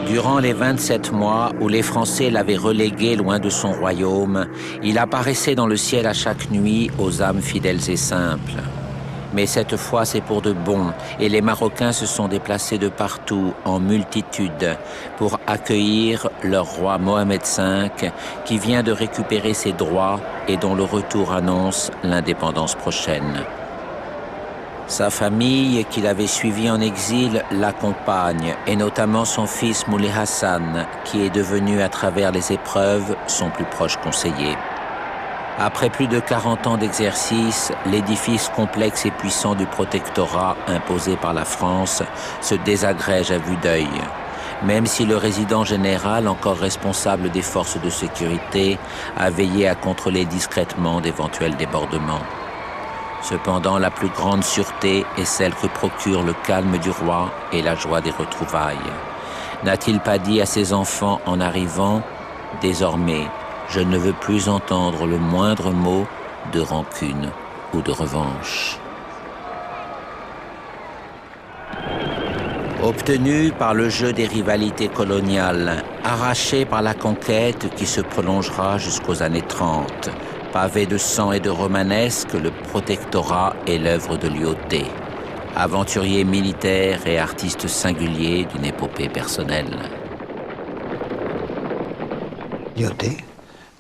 Durant les 27 mois où les Français l'avaient relégué loin de son royaume, il apparaissait dans le ciel à chaque nuit aux âmes fidèles et simples. Mais cette fois, c'est pour de bon, et les Marocains se sont déplacés de partout, en multitude, pour accueillir leur roi Mohamed V, qui vient de récupérer ses droits et dont le retour annonce l'indépendance prochaine. Sa famille, qu'il avait suivie en exil, l'accompagne, et notamment son fils Moulay Hassan, qui est devenu, à travers les épreuves, son plus proche conseiller. Après plus de 40 ans d'exercice, l'édifice complexe et puissant du protectorat imposé par la France se désagrège à vue d'œil. Même si le résident général, encore responsable des forces de sécurité, a veillé à contrôler discrètement d'éventuels débordements. Cependant, la plus grande sûreté est celle que procure le calme du roi et la joie des retrouvailles. N'a-t-il pas dit à ses enfants en arrivant « Désormais, je ne veux plus entendre le moindre mot de rancune ou de revanche ». Obtenu par le jeu des rivalités coloniales, arraché par la conquête qui se prolongera jusqu'aux années 30, pavé de sang et de romanesque, le protectorat est l'œuvre de Lyautey, aventurier militaire et artiste singulier d'une épopée personnelle. Lyautey,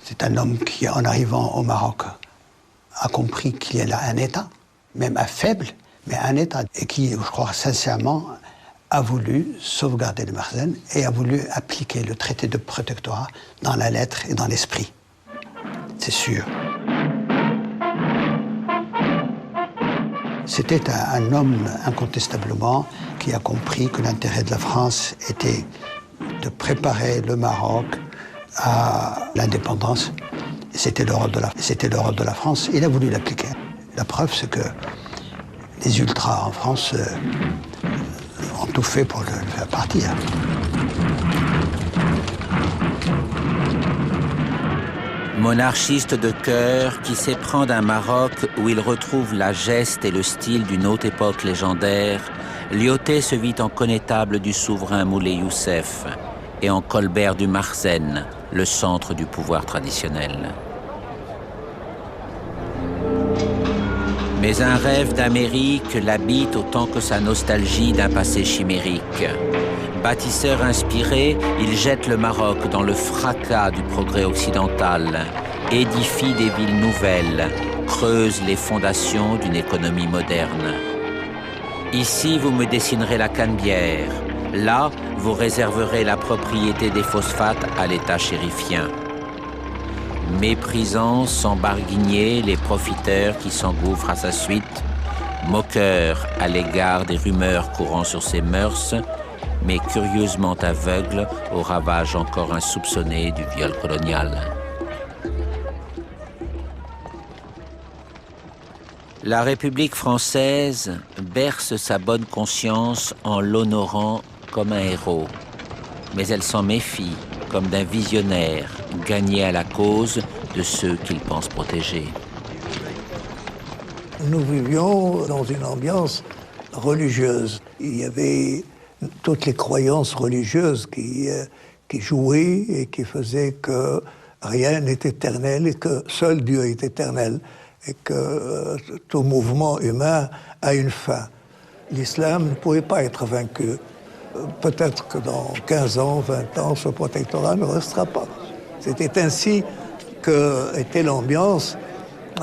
c'est un homme qui, en arrivant au Maroc, a compris qu'il y a là un État, même un faible, mais un État, et qui, je crois sincèrement, a voulu sauvegarder le Makhzen et a voulu appliquer le traité de protectorat dans la lettre et dans l'esprit. C'est sûr. C'était un homme incontestablement qui a compris que l'intérêt de la France était de préparer le Maroc à l'indépendance. C'était le rôle de la France. Il a voulu l'appliquer. La preuve, c'est que les ultras en France ont tout fait pour le faire partir. Monarchiste de cœur qui s'éprend d'un Maroc où il retrouve la geste et le style d'une haute époque légendaire, Lyautey se vit en connétable du souverain Moulay Youssef et en Colbert du Makhzen, le centre du pouvoir traditionnel. Mais un rêve d'Amérique l'habite autant que sa nostalgie d'un passé chimérique. Bâtisseur inspiré, il jette le Maroc dans le fracas du progrès occidental, édifie des villes nouvelles, creuse les fondations d'une économie moderne. Ici, vous me dessinerez la Canebière. Là, vous réserverez la propriété des phosphates à l'État chérifien. Méprisant sans barguigner les profiteurs qui s'engouffrent à sa suite, moqueur à l'égard des rumeurs courant sur ses mœurs, mais curieusement aveugle aux ravages encore insoupçonnés du viol colonial. La République française berce sa bonne conscience en l'honorant comme un héros, mais elle s'en méfie comme d'un visionnaire gagné à la cause de ceux qu'il pense protéger. Nous vivions dans une ambiance religieuse. Il y avait toutes les croyances religieuses qui jouaient et qui faisaient que rien n'est éternel et que seul Dieu est éternel et que tout mouvement humain a une fin. L'islam ne pouvait pas être vaincu. Peut-être que dans 15 ans, 20 ans, ce protectorat ne restera pas. C'était ainsi qu'était l'ambiance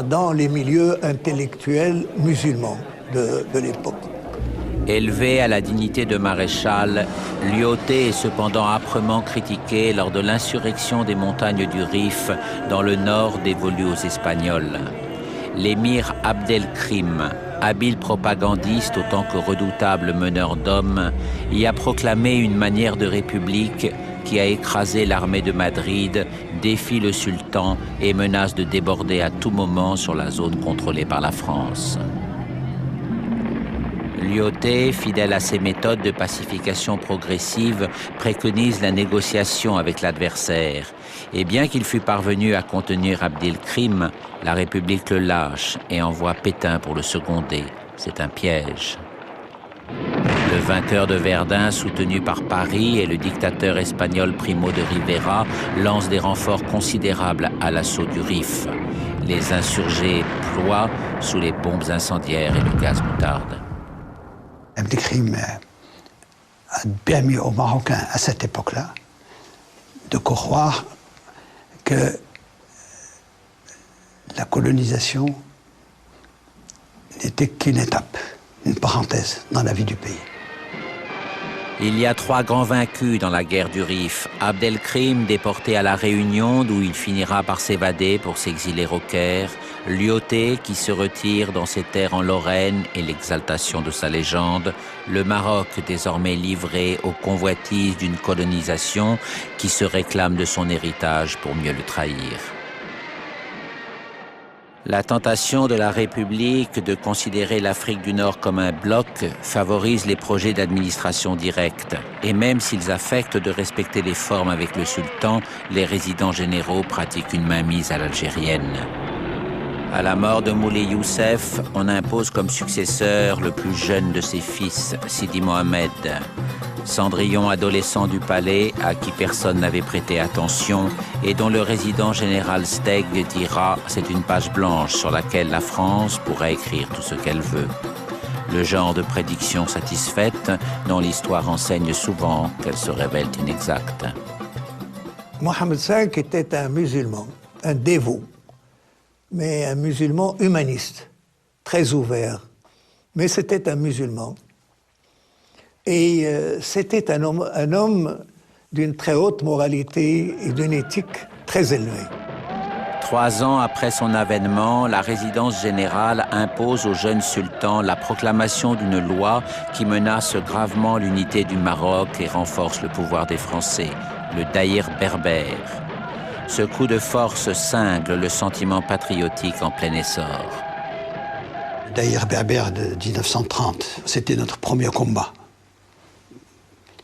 dans les milieux intellectuels musulmans de l'époque. Élevé à la dignité de maréchal, Lyautey est cependant âprement critiqué lors de l'insurrection des montagnes du Rif dans le nord dévolu aux Espagnols. L'émir Abdelkrim, habile propagandiste autant que redoutable meneur d'hommes, y a proclamé une manière de république qui a écrasé l'armée de Madrid, défie le sultan et menace de déborder à tout moment sur la zone contrôlée par la France. Lyautey, fidèle à ses méthodes de pacification progressive, préconise la négociation avec l'adversaire. Et bien qu'il fût parvenu à contenir Abdelkrim, la République le lâche et envoie Pétain pour le seconder. C'est un piège. Le vainqueur de Verdun, soutenu par Paris, et le dictateur espagnol Primo de Rivera lancent des renforts considérables à l'assaut du Rif. Les insurgés ploient sous les bombes incendiaires et le gaz moutarde. Abdelkrim a permis aux Marocains, à cette époque-là, de croire que la colonisation n'était qu'une étape, une parenthèse dans la vie du pays. Il y a 3 grands vaincus dans la guerre du Rif. Abdelkrim, déporté à La Réunion, d'où il finira par s'évader pour s'exiler au Caire. Lyautey, qui se retire dans ses terres en Lorraine et l'exaltation de sa légende. Le Maroc, désormais livré aux convoitises d'une colonisation qui se réclame de son héritage pour mieux le trahir. La tentation de la République de considérer l'Afrique du Nord comme un bloc favorise les projets d'administration directe. Et même s'ils affectent de respecter les formes avec le sultan, les résidents généraux pratiquent une mainmise à l'algérienne. À la mort de Moulay Youssef, on impose comme successeur le plus jeune de ses fils, Sidi Mohamed. Cendrillon adolescent du palais, à qui personne n'avait prêté attention, et dont le résident général Steg dira « c'est une page blanche sur laquelle la France pourra écrire tout ce qu'elle veut ». Le genre de prédiction satisfaite dont l'histoire enseigne souvent qu'elle se révèle inexacte. Mohamed V était un musulman, un dévot, mais un musulman humaniste, très ouvert. Mais c'était un musulman. Et c'était un homme d'une très haute moralité et d'une éthique très élevée. 3 ans après son avènement, la résidence générale impose au jeune sultan la proclamation d'une loi qui menace gravement l'unité du Maroc et renforce le pouvoir des Français, le Daïr berbère. Ce coup de force cingle le sentiment patriotique en plein essor. Le Daïr berbère de 1930, c'était notre premier combat.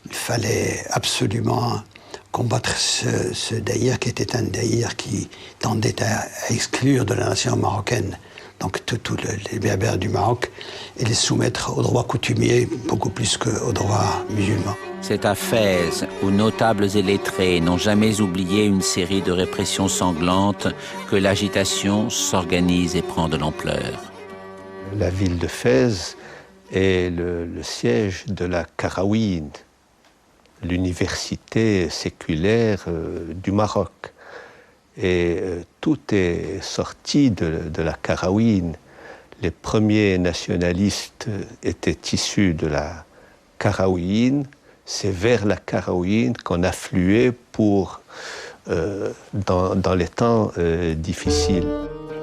Il fallait absolument combattre ce daïr qui était un daïr qui tendait à exclure de la nation marocaine donc tous les berbères du Maroc et les soumettre au droit coutumier beaucoup plus qu'au droit musulman. C'est à Fès où notables et lettrés n'ont jamais oublié une série de répressions sanglantes que l'agitation s'organise et prend de l'ampleur. La ville de Fès est le siège de la Qarawiyyin, l'université séculaire du Maroc. Et tout est sorti de la Qarawiyyin. Les premiers nationalistes étaient issus de la Qarawiyyin. C'est vers la Qarawiyyin qu'on affluait dans les temps difficiles.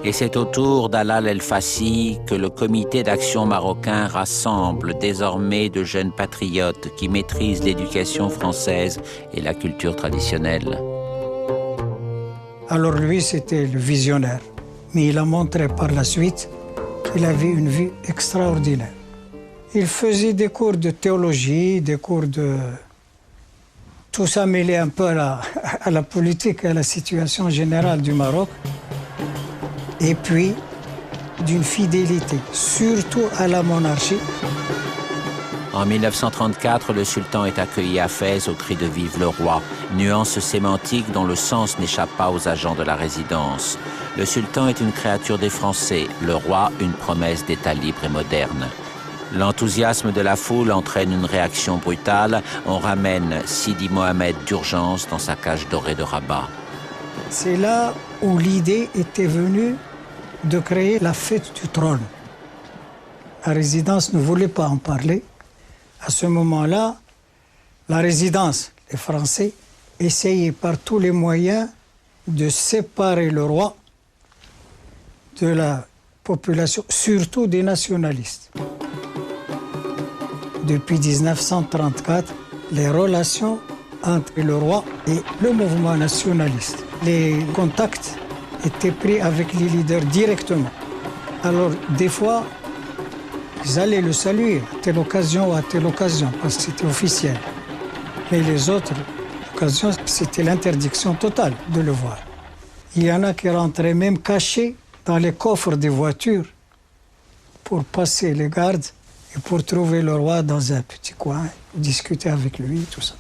Et c'est autour d'Alal El-Fassi que le comité d'action marocain rassemble désormais de jeunes patriotes qui maîtrisent l'éducation française et la culture traditionnelle. Alors lui, c'était le visionnaire. Mais il a montré par la suite qu'il avait une vie extraordinaire. Il faisait des cours de théologie, des cours de... Tout ça mêlé un peu à la politique et à la situation générale du Maroc. Et puis, d'une fidélité, surtout à la monarchie. En 1934, le sultan est accueilli à Fès au cri de « Vive le roi », nuance sémantique dont le sens n'échappe pas aux agents de la résidence. Le sultan est une créature des Français, le roi une promesse d'État libre et moderne. L'enthousiasme de la foule entraîne une réaction brutale. On ramène Sidi Mohamed d'urgence dans sa cage dorée de Rabat. C'est là où l'idée était venue de créer la fête du trône. La résidence ne voulait pas en parler. À ce moment-là, la résidence, les Français, essayaient par tous les moyens de séparer le roi de la population, surtout des nationalistes. Depuis 1934, les relations entre le roi et le mouvement nationaliste. Les contacts étaient pris avec les leaders directement. Alors, des fois, ils allaient le saluer à telle occasion ou à telle occasion, parce que c'était officiel. Mais les autres occasions, c'était l'interdiction totale de le voir. Il y en a qui rentraient même cachés dans les coffres des voitures pour passer les gardes et pour trouver le roi dans un petit coin, discuter avec lui, tout ça.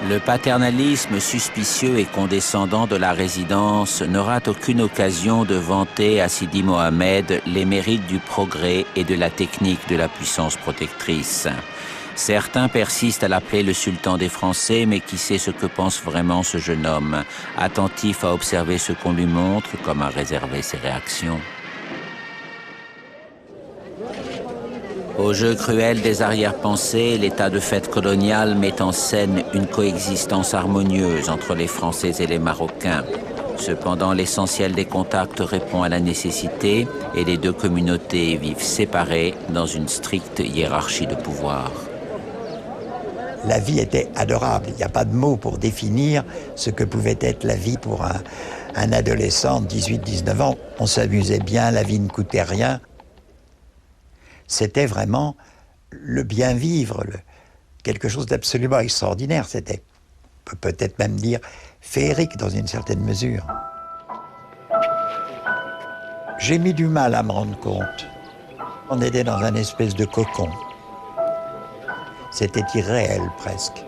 Le paternalisme suspicieux et condescendant de la résidence ne rate aucune occasion de vanter à Sidi Mohamed les mérites du progrès et de la technique de la puissance protectrice. Certains persistent à l'appeler le sultan des Français, mais qui sait ce que pense vraiment ce jeune homme, attentif à observer ce qu'on lui montre, comme à réserver ses réactions. Au jeu cruel des arrière-pensées, l'état de fait colonial met en scène une coexistence harmonieuse entre les Français et les Marocains. Cependant, l'essentiel des contacts répond à la nécessité et les deux communautés vivent séparées dans une stricte hiérarchie de pouvoir. La vie était adorable. Il n'y a pas de mots pour définir ce que pouvait être la vie pour un adolescent de 18-19 ans. On s'amusait bien, la vie ne coûtait rien. C'était vraiment le bien vivre, quelque chose d'absolument extraordinaire. C'était, on peut peut-être même dire, féerique dans une certaine mesure. J'ai mis du mal à me rendre compte. On était dans un espèce de cocon. C'était irréel presque.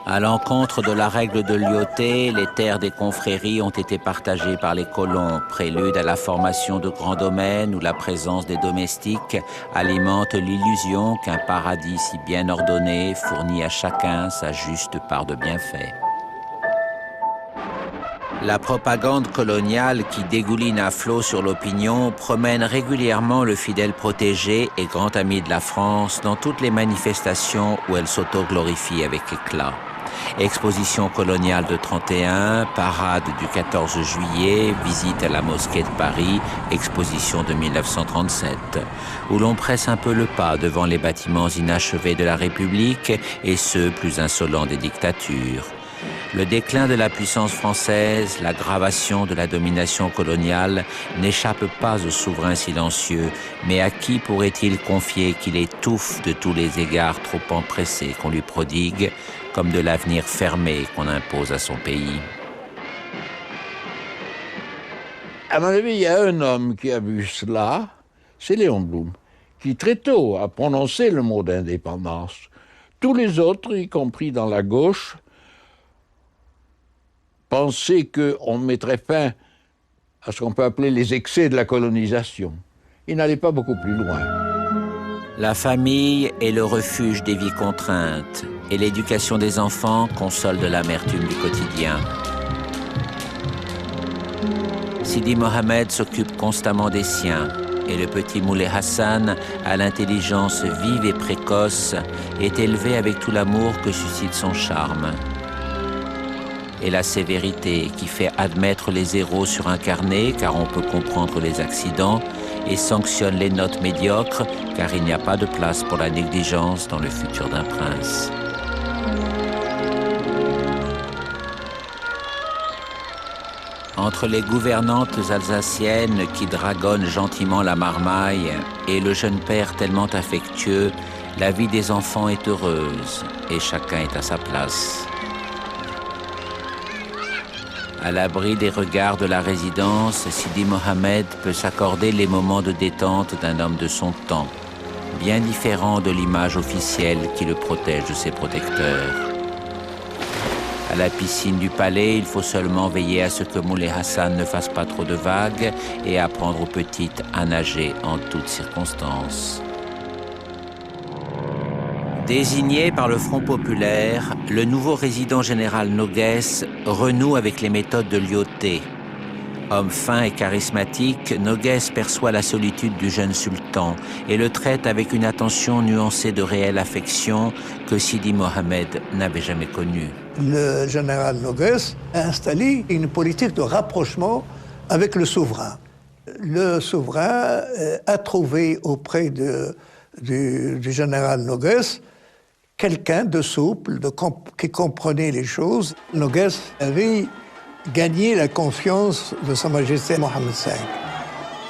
À l'encontre de la règle de Lyautey, les terres des confréries ont été partagées par les colons, prélude à la formation de grands domaines où la présence des domestiques alimente l'illusion qu'un paradis si bien ordonné fournit à chacun sa juste part de bienfaits. La propagande coloniale qui dégouline à flot sur l'opinion promène régulièrement le fidèle protégé et grand ami de la France dans toutes les manifestations où elle s'auto-glorifie avec éclat. Exposition coloniale de 31, parade du 14 juillet, visite à la mosquée de Paris, exposition de 1937, où l'on presse un peu le pas devant les bâtiments inachevés de la République et ceux plus insolents des dictatures. Le déclin de la puissance française, l'aggravation de la domination coloniale n'échappent pas au souverain silencieux, mais à qui pourrait-il confier qu'il étouffe de tous les égards trop empressés qu'on lui prodigue, comme de l'avenir fermé qu'on impose à son pays? À mon avis, il y a un homme qui a vu cela, c'est Léon Blum, qui très tôt a prononcé le mot d'indépendance. Tous les autres, y compris dans la gauche, pensaient qu'on mettrait fin à ce qu'on peut appeler les excès de la colonisation. Ils n'allaient pas beaucoup plus loin. La famille est le refuge des vies contraintes et l'éducation des enfants console de l'amertume du quotidien. Sidi Mohamed s'occupe constamment des siens et le petit Moulay Hassan, à l'intelligence vive et précoce, est élevé avec tout l'amour que suscite son charme. Et la sévérité qui fait admettre les zéros sur un carnet car on peut comprendre les accidents et sanctionne les notes médiocres car il n'y a pas de place pour la négligence dans le futur d'un prince. Entre les gouvernantes alsaciennes qui dragonnent gentiment la marmaille et le jeune père tellement affectueux, la vie des enfants est heureuse et chacun est à sa place. À l'abri des regards de la résidence, Sidi Mohamed peut s'accorder les moments de détente d'un homme de son temps, bien différent de l'image officielle qui le protège de ses protecteurs. À la piscine du palais, il faut seulement veiller à ce que Moulay Hassan ne fasse pas trop de vagues et apprendre aux petites à nager en toutes circonstances. Désigné par le Front populaire, le nouveau résident général Noguès renoue avec les méthodes de Lyautey. Homme fin et charismatique, Noguès perçoit la solitude du jeune sultan et le traite avec une attention nuancée de réelle affection que Sidi Mohamed n'avait jamais connue. Le général Noguès a installé une politique de rapprochement avec le souverain. Le souverain a trouvé auprès du général Noguès quelqu'un de souple, qui comprenait les choses. Noguès avait gagné la confiance de Sa Majesté Mohammed V.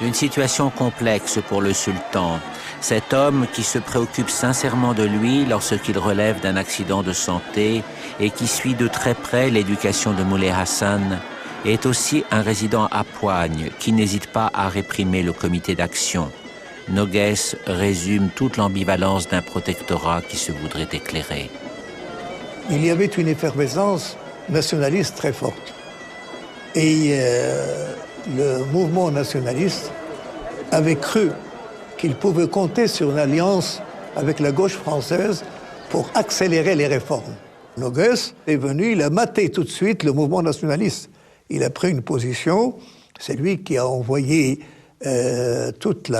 Une situation complexe pour le sultan. Cet homme qui se préoccupe sincèrement de lui lorsqu'il relève d'un accident de santé et qui suit de très près l'éducation de Moulay Hassan est aussi un résident à Poigne qui n'hésite pas à réprimer le comité d'action. Noguès résume toute l'ambivalence d'un protectorat qui se voudrait éclairer. Il y avait une effervescence nationaliste très forte. Et le mouvement nationaliste avait cru qu'il pouvait compter sur une alliance avec la gauche française pour accélérer les réformes. Noguès est venu, il a maté tout de suite le mouvement nationaliste. Il a pris une position, c'est lui qui a envoyé toute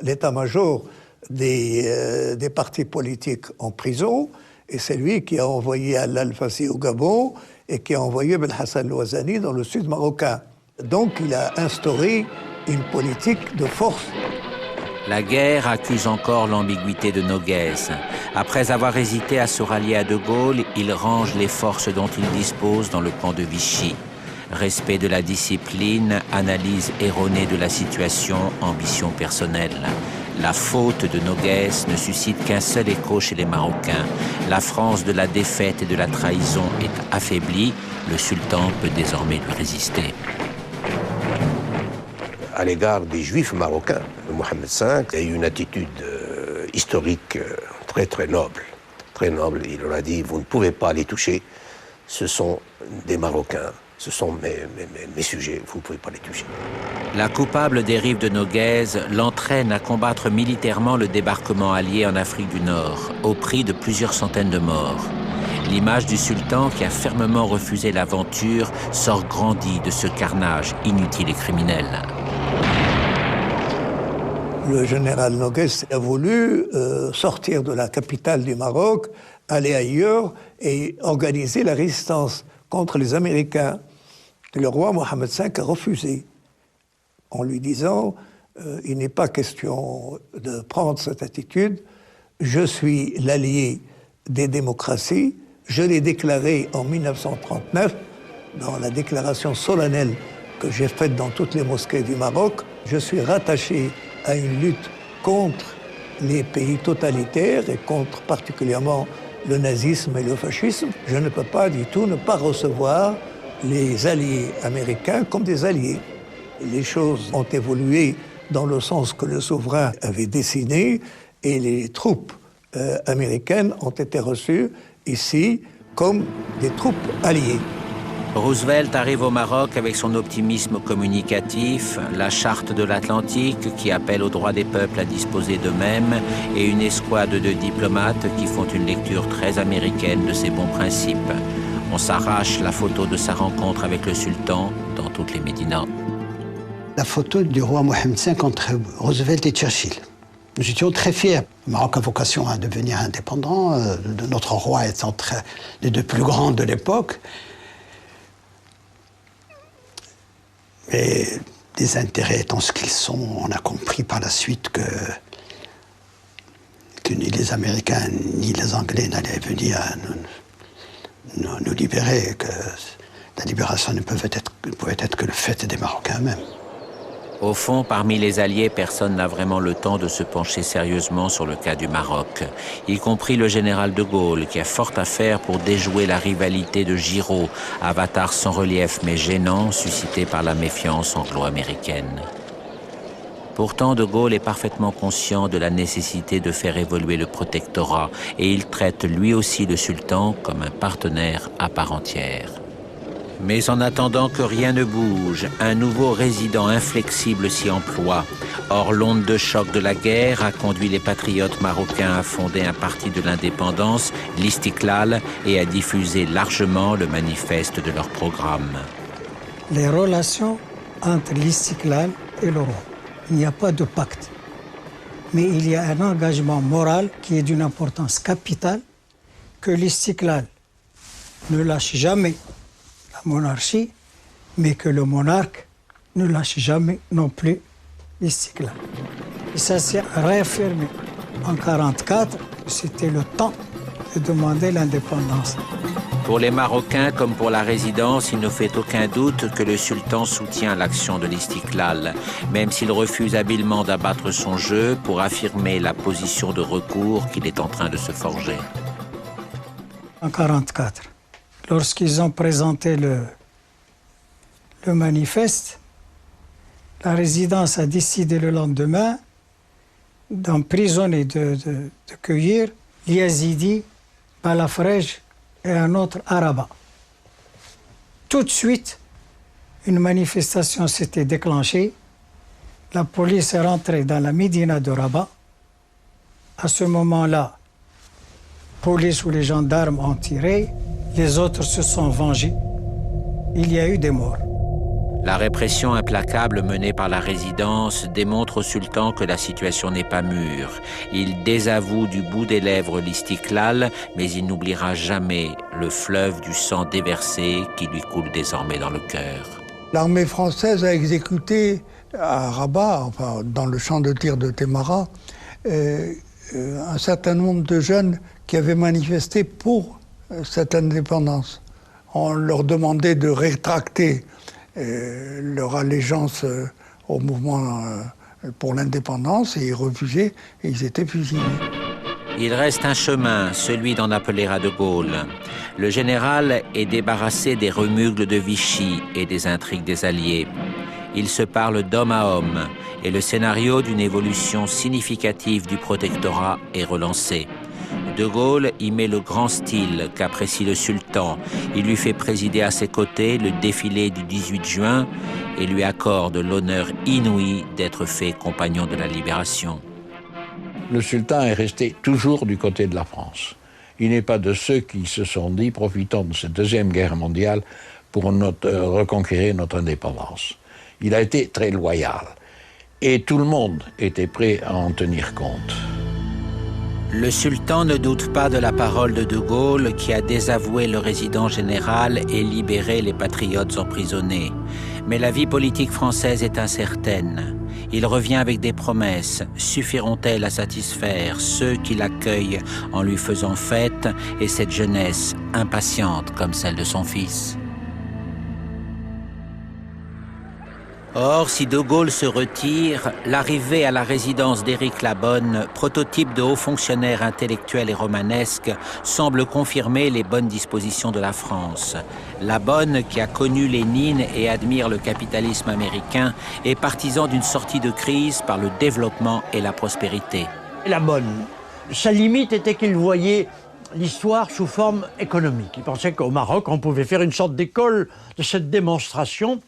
l'état-major des partis politiques en prison, et c'est lui qui a envoyé Al-Fassi au Gabon et qui a envoyé Ben Hassan Louazani dans le sud marocain. Donc il a instauré une politique de force. La guerre accuse encore l'ambiguïté de Noguès. Après avoir hésité à se rallier à De Gaulle, il range les forces dont il dispose dans le camp de Vichy. Respect de la discipline, analyse erronée de la situation, ambition personnelle. La faute de Noguès ne suscite qu'un seul écho chez les Marocains. La France de la défaite et de la trahison est affaiblie. Le sultan peut désormais lui résister. À l'égard des Juifs marocains, Mohammed V a eu une attitude historique très très noble. Très noble. Il leur a dit, vous ne pouvez pas les toucher. Ce sont des Marocains. Ce sont mes sujets, vous ne pouvez pas les toucher. La coupable dérive de Noguès l'entraîne à combattre militairement le débarquement allié en Afrique du Nord, au prix de plusieurs centaines de morts. L'image du sultan qui a fermement refusé l'aventure sort grandie de ce carnage inutile et criminel. Le général Noguès a voulu sortir de la capitale du Maroc, aller ailleurs et organiser la résistance contre les Américains. Le roi Mohammed V a refusé, en lui disant il n'est pas question de prendre cette attitude, je suis l'allié des démocraties, je l'ai déclaré en 1939 dans la déclaration solennelle que j'ai faite dans toutes les mosquées du Maroc. Je suis rattaché à une lutte contre les pays totalitaires et contre particulièrement le nazisme et le fascisme. Je ne peux pas du tout ne pas recevoir les alliés américains comme des alliés. Les choses ont évolué dans le sens que le souverain avait dessiné et les troupes américaines ont été reçues ici comme des troupes alliées. Roosevelt arrive au Maroc avec son optimisme communicatif, la charte de l'Atlantique qui appelle aux droits des peuples à disposer d'eux-mêmes et une escouade de diplomates qui font une lecture très américaine de ses bons principes. On s'arrache la photo de sa rencontre avec le sultan dans toutes les médinas. La photo du roi Mohammed V entre Roosevelt et Churchill. Nous étions très fiers. Le Maroc a vocation à devenir indépendant. Notre roi est entre les deux plus grands de l'époque. Mais les intérêts étant ce qu'ils sont, on a compris par la suite que ni les Américains ni les Anglais n'allaient venir nous libérer, que la libération ne pouvait être que le fait des Marocains eux-mêmes. Au fond, parmi les alliés, personne n'a vraiment le temps de se pencher sérieusement sur le cas du Maroc, y compris le général de Gaulle, qui a fort à faire pour déjouer la rivalité de Giraud, avatar sans relief mais gênant, suscité par la méfiance anglo-américaine. Pourtant, de Gaulle est parfaitement conscient de la nécessité de faire évoluer le protectorat, et il traite lui aussi le sultan comme un partenaire à part entière. Mais en attendant que rien ne bouge, un nouveau résident inflexible s'y emploie. Or, l'onde de choc de la guerre a conduit les patriotes marocains à fonder un parti de l'indépendance, l'Istiklal, et à diffuser largement le manifeste de leur programme. Les relations entre l'Istiklal et le roi. Il n'y a pas de pacte. Mais il y a un engagement moral qui est d'une importance capitale, que l'Istiklal ne lâche jamais monarchie, mais que le monarque ne lâche jamais non plus l'Istiklal. Et ça s'est réaffirmé en 1944, c'était le temps de demander l'indépendance. Pour les Marocains comme pour la résidence, il ne fait aucun doute que le sultan soutient l'action de l'Istiklal, même s'il refuse habilement d'abattre son jeu pour affirmer la position de recours qu'il est en train de se forger. En 1944, lorsqu'ils ont présenté le manifeste, la résidence a décidé le lendemain d'emprisonner, de cueillir l'Yazidi, Balafrej et un autre Araba. Tout de suite, une manifestation s'était déclenchée. La police est rentrée dans la Médina de Rabat. À ce moment-là, la police ou les gendarmes ont tiré, les autres se sont vengés. Il y a eu des morts. La répression implacable menée par la résidence démontre au sultan que la situation n'est pas mûre. Il désavoue du bout des lèvres l'Istiklal, mais il n'oubliera jamais le fleuve du sang déversé qui lui coule désormais dans le cœur. L'armée française a exécuté à Rabat, enfin dans le champ de tir de Témara, un certain nombre de jeunes qui avaient manifesté pour cette indépendance. On leur demandait de rétracter leur allégeance au mouvement pour l'indépendance et ils refusaient et ils étaient fusillés. Il reste un chemin, celui d'en appeler à De Gaulle. Le général est débarrassé des remugles de Vichy et des intrigues des Alliés. Il se parle d'homme à homme et le scénario d'une évolution significative du protectorat est relancé. De Gaulle y met le grand style qu'apprécie le sultan. Il lui fait présider à ses côtés le défilé du 18 juin et lui accorde l'honneur inouï d'être fait compagnon de la libération. Le sultan est resté toujours du côté de la France. Il n'est pas de ceux qui se sont dit, profitant de cette Deuxième Guerre mondiale, pour reconquérir notre indépendance. Il a été très loyal et tout le monde était prêt à en tenir compte. Le sultan ne doute pas de la parole de Gaulle qui a désavoué le résident général et libéré les patriotes emprisonnés. Mais la vie politique française est incertaine. Il revient avec des promesses. Suffiront-elles à satisfaire ceux qui l'accueillent en lui faisant fête et cette jeunesse impatiente comme celle de son fils? Or, si De Gaulle se retire, l'arrivée à la résidence d'Éric Labonne, prototype de haut fonctionnaire intellectuel et romanesque, semble confirmer les bonnes dispositions de la France. Labonne, qui a connu Lénine et admire le capitalisme américain, est partisan d'une sortie de crise par le développement et la prospérité. Labonne, sa limite était qu'il voyait l'histoire sous forme économique. Il pensait qu'au Maroc, on pouvait faire une sorte d'école de cette démonstration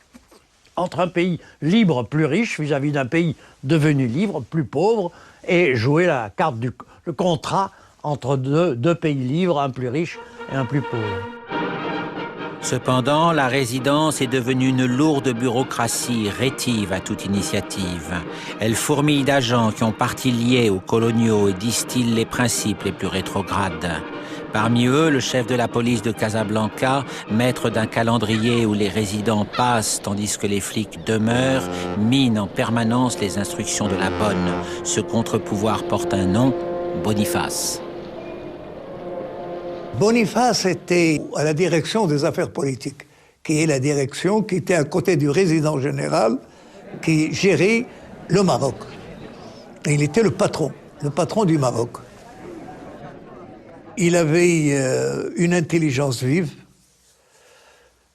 entre un pays libre plus riche vis-à-vis d'un pays devenu libre plus pauvre et jouer la carte le contrat entre deux pays libres, un plus riche et un plus pauvre. Cependant, la résidence est devenue une lourde bureaucratie rétive à toute initiative. Elle fourmille d'agents qui ont parti liés aux coloniaux et distillent les principes les plus rétrogrades. Parmi eux, le chef de la police de Casablanca, maître d'un calendrier où les résidents passent tandis que les flics demeurent, mine en permanence les instructions de la bonne. Ce contre-pouvoir porte un nom, Boniface. Boniface était à la direction des affaires politiques, qui est la direction qui était à côté du résident général qui gérait le Maroc. Et il était le patron du Maroc. Il avait une intelligence vive,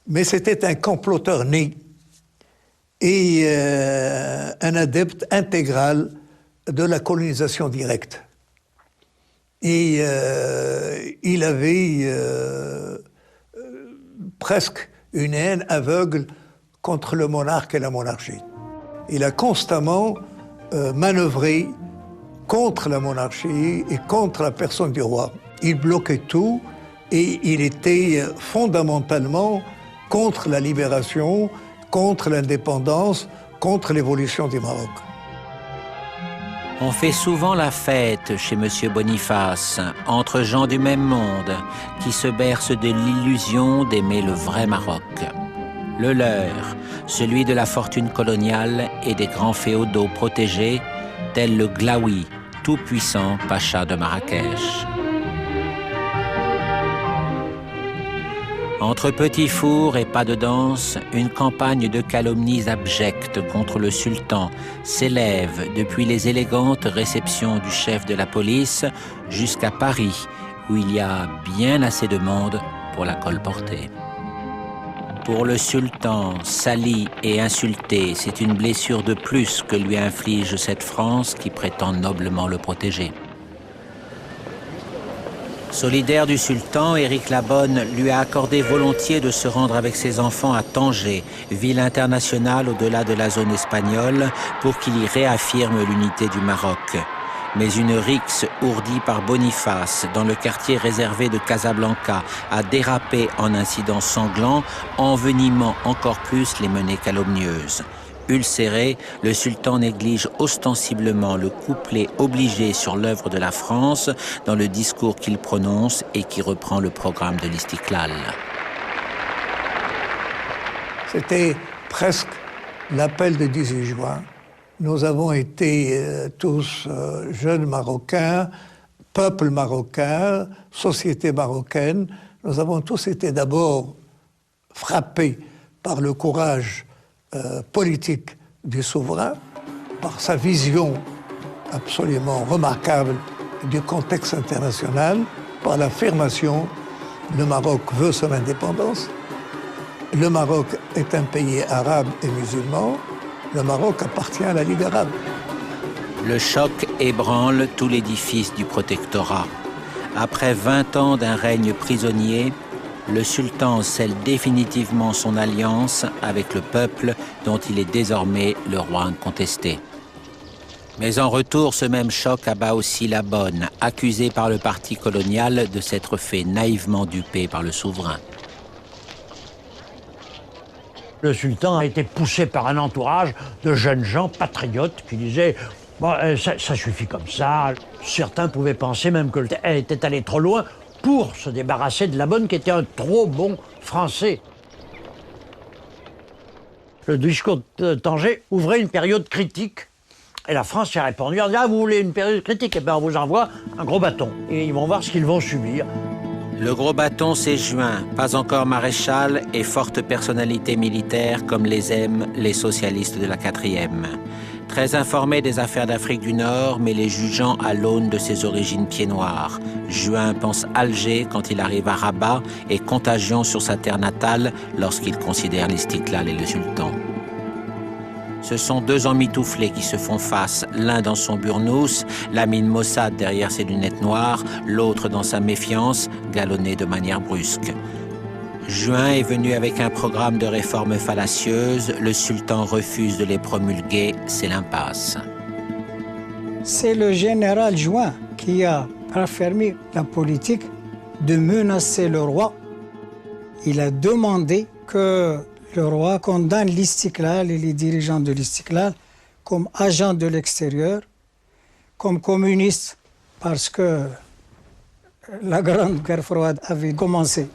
mais c'était un comploteur né et un adepte intégral de la colonisation directe. Et il avait presque une haine aveugle contre le monarque et la monarchie. Il a constamment manœuvré contre la monarchie et contre la personne du roi. Il bloquait tout et il était fondamentalement contre la libération, contre l'indépendance, contre l'évolution du Maroc. On fait souvent la fête chez M. Boniface, entre gens du même monde, qui se bercent de l'illusion d'aimer le vrai Maroc. Le leur, celui de la fortune coloniale et des grands féodaux protégés, tel le Glaoui, tout-puissant pacha de Marrakech. Entre petits fours et pas de danse, une campagne de calomnies abjectes contre le sultan s'élève depuis les élégantes réceptions du chef de la police jusqu'à Paris, où il y a bien assez de monde pour la colporter. Pour le sultan, sali et insulté, c'est une blessure de plus que lui inflige cette France qui prétend noblement le protéger. Solidaire du sultan, Éric Labonne lui a accordé volontiers de se rendre avec ses enfants à Tanger, ville internationale au-delà de la zone espagnole, pour qu'il y réaffirme l'unité du Maroc. Mais une rixe ourdie par Boniface, dans le quartier réservé de Casablanca, a dérapé en incidents sanglants, envenimant encore plus les menées calomnieuses. Ulcéré, le sultan néglige ostensiblement le couplet obligé sur l'œuvre de la France dans le discours qu'il prononce et qui reprend le programme de l'Istiklal. C'était presque l'appel du 18 juin. Nous avons été tous jeunes Marocains, peuple marocain, société marocaine. Nous avons tous été d'abord frappés par le courage politique du souverain, par sa vision absolument remarquable du contexte international, par l'affirmation « le Maroc veut son indépendance », le Maroc est un pays arabe et musulman, le Maroc appartient à la Ligue arabe. Le choc ébranle tout l'édifice du protectorat. Après 20 ans d'un règne prisonnier, le sultan scelle définitivement son alliance avec le peuple dont il est désormais le roi incontesté. Mais en retour, ce même choc abat aussi Labonne, accusé par le parti colonial de s'être fait naïvement duper par le souverain. Le sultan a été poussé par un entourage de jeunes gens patriotes qui disaient bon, ça suffit comme ça. Certains pouvaient penser même qu'elle était allée trop loin pour se débarrasser de Labonne, qui était un trop bon Français. Le discours de Tanger ouvrait une période critique. Et la France y a répondu, ah, vous voulez une période critique? Eh bien, on vous envoie un gros bâton. Et ils vont voir ce qu'ils vont subir. Le gros bâton, c'est Juin, pas encore maréchal et forte personnalité militaire comme les aiment les socialistes de la 4e. Très informé des affaires d'Afrique du Nord, mais les jugeant à l'aune de ses origines pieds-noirs. Juin pense Alger quand il arrive à Rabat et Contagion sur sa terre natale lorsqu'il considère l'Istiklal et le sultan. Ce sont deux emmitouflés qui se font face, l'un dans son burnous, la mine maussade derrière ses lunettes noires, l'autre dans sa méfiance, galonné de manière brusque. Juin est venu avec un programme de réformes fallacieuses, le sultan refuse de les promulguer, c'est l'impasse. C'est le général Juin qui a raffermi la politique de menacer le roi. Il a demandé que le roi condamne l'Istiklal et les dirigeants de l'Istiklal comme agents de l'extérieur, comme communistes, parce que la Grande Guerre froide avait commencé.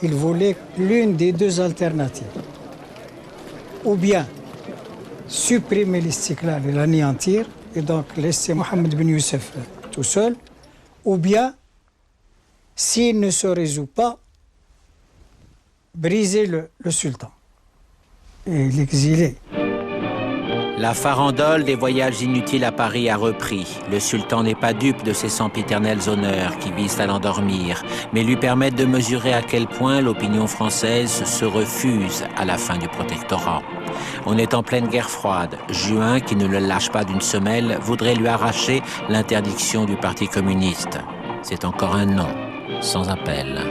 Il voulait l'une des deux alternatives. Ou bien supprimer l'Istiklal et l'anéantir, et donc laisser Mohammed Ben Youssef tout seul, ou bien, s'il ne se résout pas, briser le sultan et l'exiler. La farandole des voyages inutiles à Paris a repris. Le sultan n'est pas dupe de ces sempiternels honneurs qui visent à l'endormir, mais lui permettent de mesurer à quel point l'opinion française se refuse à la fin du protectorat. On est en pleine guerre froide. Juin, qui ne le lâche pas d'une semelle, voudrait lui arracher l'interdiction du Parti communiste. C'est encore un non, sans appel.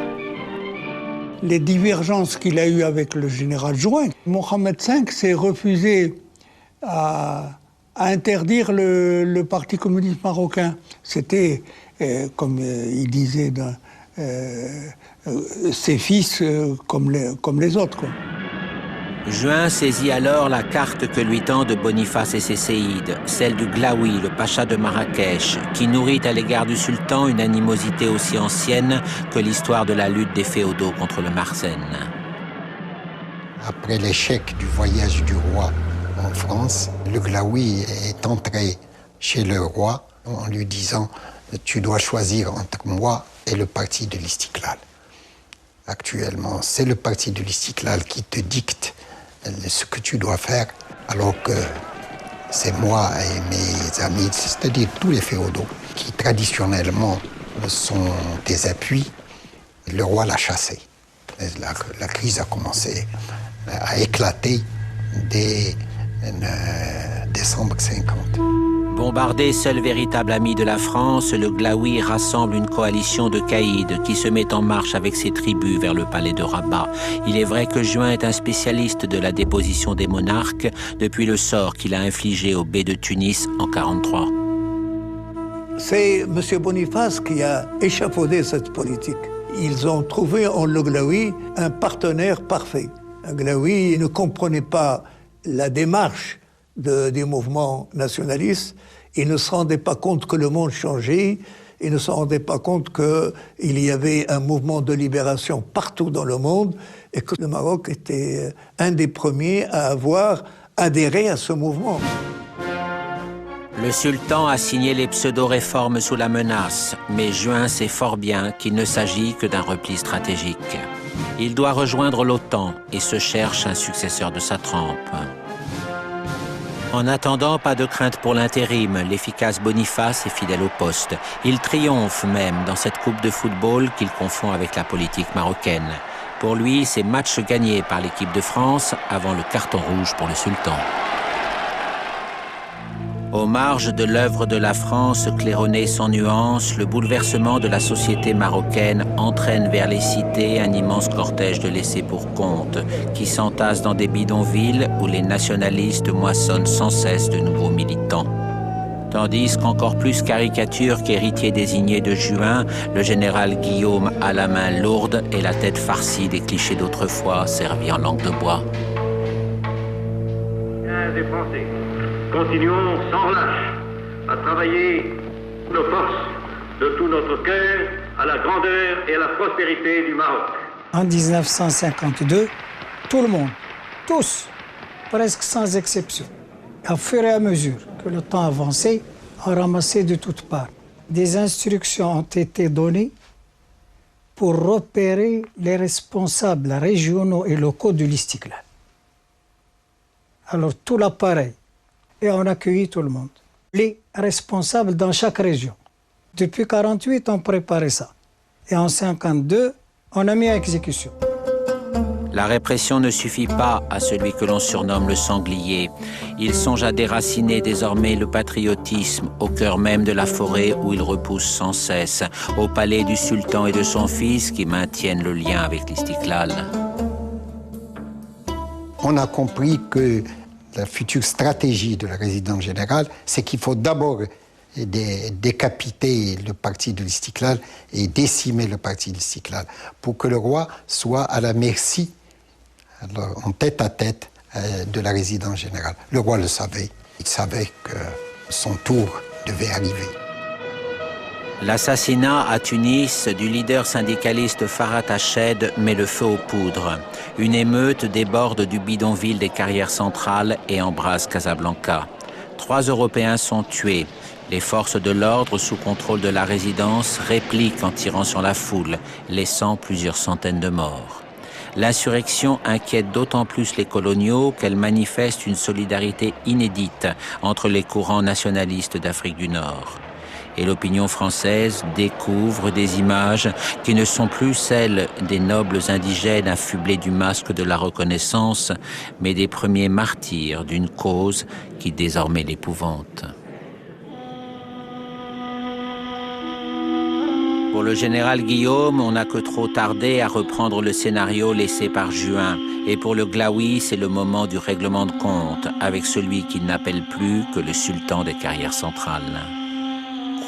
Les divergences qu'il a eues avec le général Juin, Mohamed V s'est refusé à interdire le Parti communiste marocain. C'était, comme il disait, ses fils comme les autres, quoi. Juin saisit alors la carte que lui tendent Boniface et ses séides, celle du Glaoui, le pacha de Marrakech, qui nourrit à l'égard du sultan une animosité aussi ancienne que l'histoire de la lutte des féodaux contre le Marsène. Après l'échec du voyage du roi en France, le Glaoui est entré chez le roi en lui disant « Tu dois choisir entre moi et le parti de l'Istiklal ». actuellement, c'est le parti de l'Istiklal qui te dicte ce que tu dois faire, alors que c'est moi et mes amis, c'est-à-dire tous les féodaux, qui traditionnellement sont des appuis. Le roi l'a chassé. La crise a commencé à éclater dès décembre 50. Bombardé, seul véritable ami de la France, le Glaoui rassemble une coalition de caïds qui se met en marche avec ses tribus vers le palais de Rabat. Il est vrai que Juin est un spécialiste de la déposition des monarques depuis le sort qu'il a infligé au bey de Tunis en 1943. C'est M. Boniface qui a échafaudé cette politique. Ils ont trouvé en le Glaoui un partenaire parfait. Un Glaoui ne comprenait pas la démarche des mouvements nationalistes. Il ne se rendait pas compte que le monde changeait. Il ne se rendait pas compte qu'il y avait un mouvement de libération partout dans le monde et que le Maroc était un des premiers à avoir adhéré à ce mouvement. Le sultan a signé les pseudo-réformes sous la menace, mais Juin sait fort bien qu'il ne s'agit que d'un repli stratégique. Il doit rejoindre l'OTAN et se cherche un successeur de sa trempe. En attendant, pas de crainte pour l'intérim, l'efficace Boniface est fidèle au poste. Il triomphe même dans cette coupe de football qu'il confond avec la politique marocaine. Pour lui, c'est match gagné par l'équipe de France avant le carton rouge pour le sultan. Aux marges de l'œuvre de la France claironnée sans nuance, le bouleversement de la société marocaine entraîne vers les cités un immense cortège de laissés pour compte qui s'entasse dans des bidonvilles où les nationalistes moissonnent sans cesse de nouveaux militants. Tandis qu'encore plus caricature qu'héritier désigné de Juin, le général Guillaume a la main lourde et la tête farcie des clichés d'autrefois servis en langue de bois. Des Français. Continuons sans relâche à travailler nos forces de tout notre cœur à la grandeur et à la prospérité du Maroc. En 1952, tout le monde, tous, presque sans exception, au fur et à mesure que le temps avançait, ont ramassé de toutes parts. Des instructions ont été données pour repérer les responsables régionaux et locaux de l'Istiklal. Alors tout l'appareil, et on a accueilli tout le monde. Les responsables dans chaque région. Depuis 1948, on préparait ça. Et en 1952, on a mis à exécution. La répression ne suffit pas à celui que l'on surnomme le sanglier. Il songe à déraciner désormais le patriotisme au cœur même de la forêt où il repousse sans cesse, au palais du sultan et de son fils qui maintiennent le lien avec l'Istiklal. On a compris que la future stratégie de la résidence générale, c'est qu'il faut d'abord décapiter le parti de l'Istiklal et décimer le parti de l'Istiklal pour que le roi soit à la merci, en tête-à-tête, de la résidence générale. Le roi le savait. Il savait que son tour devait arriver. L'assassinat à Tunis du leader syndicaliste Farhat Hached met le feu aux poudres. Une émeute déborde du bidonville des Carrières centrales et embrase Casablanca. 3 Européens sont tués. Les forces de l'ordre sous contrôle de la résidence répliquent en tirant sur la foule, laissant plusieurs centaines de morts. L'insurrection inquiète d'autant plus les coloniaux qu'elle manifeste une solidarité inédite entre les courants nationalistes d'Afrique du Nord. Et l'opinion française découvre des images qui ne sont plus celles des nobles indigènes affublés du masque de la reconnaissance, mais des premiers martyrs d'une cause qui désormais l'épouvante. Pour le général Guillaume, on n'a que trop tardé à reprendre le scénario laissé par Juin. Et pour le Glaoui, c'est le moment du règlement de compte avec celui qu'il n'appelle plus que le sultan des Carrières centrales.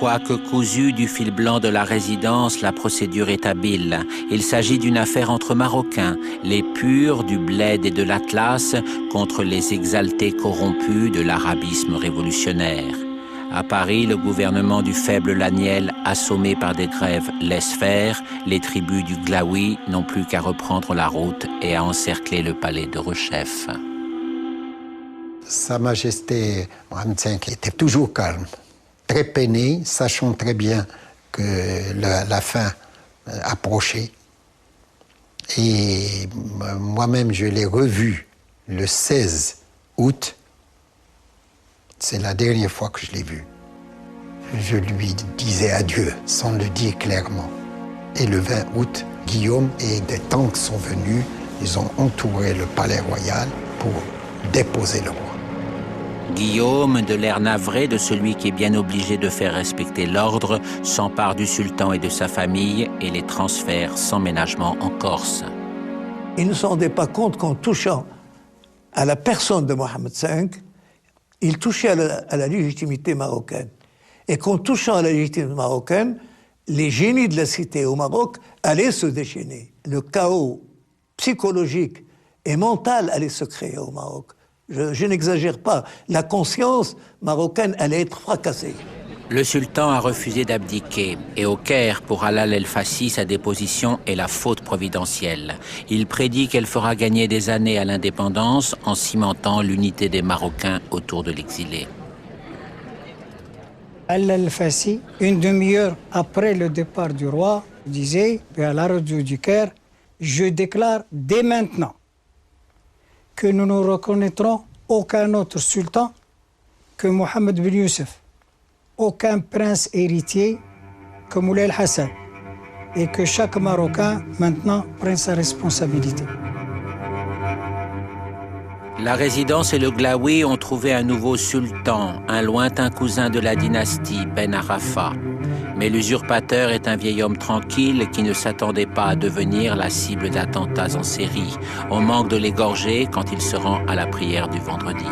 Quoique cousue du fil blanc de la résidence, la procédure est habile. Il s'agit d'une affaire entre Marocains, les purs du bled et de l'Atlas contre les exaltés corrompus de l'arabisme révolutionnaire. À Paris, le gouvernement du faible Laniel, assommé par des grèves, laisse faire. Les tribus du Glaoui n'ont plus qu'à reprendre la route et à encercler le palais de Rechef. Sa Majesté Mohamed V était toujours calme, très peiné, sachant très bien que la fin approchait. Et moi-même, je l'ai revu le 16 août. C'est la dernière fois que je l'ai vu. Je lui disais adieu, sans le dire clairement. Et le 20 août, Guillaume et des tanks sont venus. Ils ont entouré le palais royal pour déposer le roi. Guillaume, de l'air navré de celui qui est bien obligé de faire respecter l'ordre, s'empare du sultan et de sa famille et les transfère sans ménagement en Corse. Il ne se rendait pas compte qu'en touchant à la personne de Mohamed V, il touchait à la légitimité marocaine. Et qu'en touchant à la légitimité marocaine, les génies de la cité au Maroc allaient se déchaîner. Le chaos psychologique et mental allait se créer au Maroc. Je n'exagère pas. La conscience marocaine allait être fracassée. Le sultan a refusé d'abdiquer et au Caire, pour Halal el-Fassi, sa déposition est la faute providentielle. Il prédit qu'elle fera gagner des années à l'indépendance en cimentant l'unité des Marocains autour de l'exilé. Halal el-Fassi, une demi-heure après le départ du roi, disait à la radio du Caire, « Je déclare dès maintenant que nous ne reconnaîtrons aucun autre sultan que Mohamed bin Youssef, aucun prince héritier que Moulay el-Hassan, et que chaque Marocain maintenant prenne sa responsabilité. » La résidence et le Glaoui ont trouvé un nouveau sultan, un lointain cousin de la dynastie, Ben Arafa. Mais l'usurpateur est un vieil homme tranquille qui ne s'attendait pas à devenir la cible d'attentats en série. On manque de l'égorger quand il se rend à la prière du vendredi.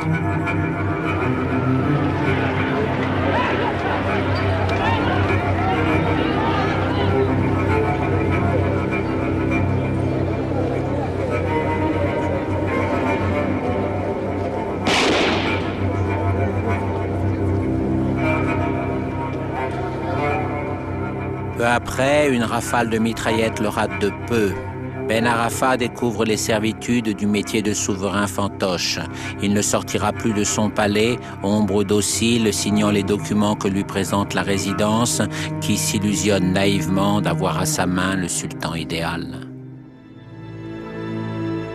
Peu après, une rafale de mitraillettes le rate de peu. Ben Arafa découvre les servitudes du métier de souverain fantoche. Il ne sortira plus de son palais, ombre docile, signant les documents que lui présente la résidence, qui s'illusionne naïvement d'avoir à sa main le sultan idéal.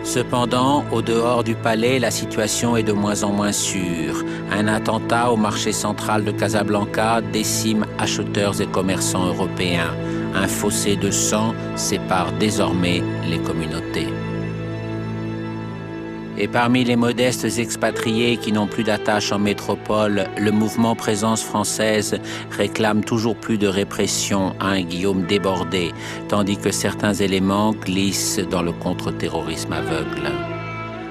Cependant, au dehors du palais, la situation est de moins en moins sûre. Un attentat au marché central de Casablanca décime acheteurs et commerçants européens. Un fossé de sang sépare désormais les communautés. Et parmi les modestes expatriés qui n'ont plus d'attache en métropole, le mouvement Présence française réclame toujours plus de répression à un Guillaume débordé, tandis que certains éléments glissent dans le contre-terrorisme aveugle.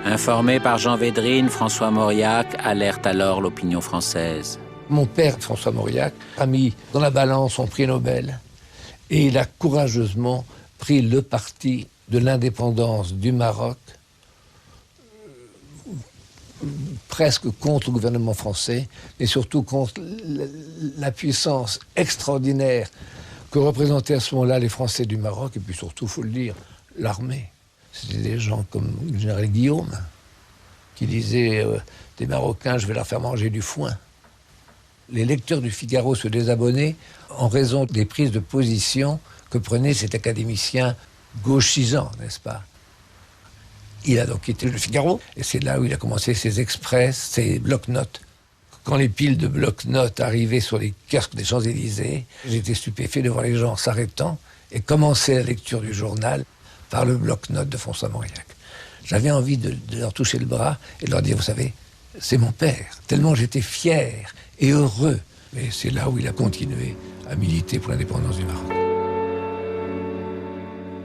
Informé par Jean Védrine, François Mauriac alerte alors l'opinion française. Mon père, François Mauriac, a mis dans la balance son prix Nobel et il a courageusement pris le parti de l'indépendance du Maroc, presque contre le gouvernement français, mais surtout contre la puissance extraordinaire que représentaient à ce moment-là les Français du Maroc, et puis surtout, il faut le dire, l'armée. C'était des gens comme le général Guillaume, qui disait des Marocains, je vais leur faire manger du foin. Les lecteurs du Figaro se désabonnaient en raison des prises de position que prenait cet académicien gauchisant, n'est-ce pas? Il a donc quitté le Figaro, et c'est là où il a commencé ses express, ses bloc-notes. Quand les piles de bloc-notes arrivaient sur les kiosques des Champs-Élysées, j'étais stupéfait de voir les gens s'arrêtant et commencer la lecture du journal par le bloc-notes de François Mauriac. J'avais envie de leur toucher le bras et de leur dire, vous savez, c'est mon père, tellement j'étais fier et heureux. Et c'est là où il a continué à militer pour l'indépendance du Maroc.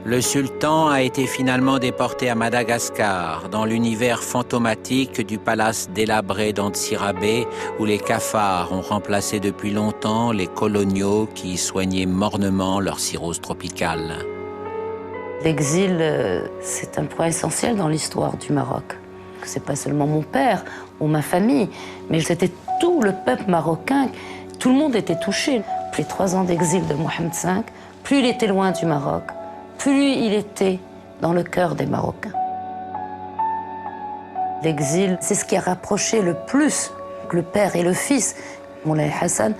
Le sultan a été finalement déporté à Madagascar, dans l'univers fantomatique du palace délabré d'Antsirabé, où les cafards ont remplacé depuis longtemps les coloniaux qui y soignaient mornement leur cirrhose tropicale. L'exil, c'est un point essentiel dans l'histoire du Maroc. C'est pas seulement mon père ou ma famille, mais c'était tout le peuple marocain. Tout le monde était touché. Les 3 ans d'exil de Mohamed V, plus il était loin du Maroc, plus il était dans le cœur des Marocains. L'exil, c'est ce qui a rapproché le plus le père et le fils. Moulay Hassan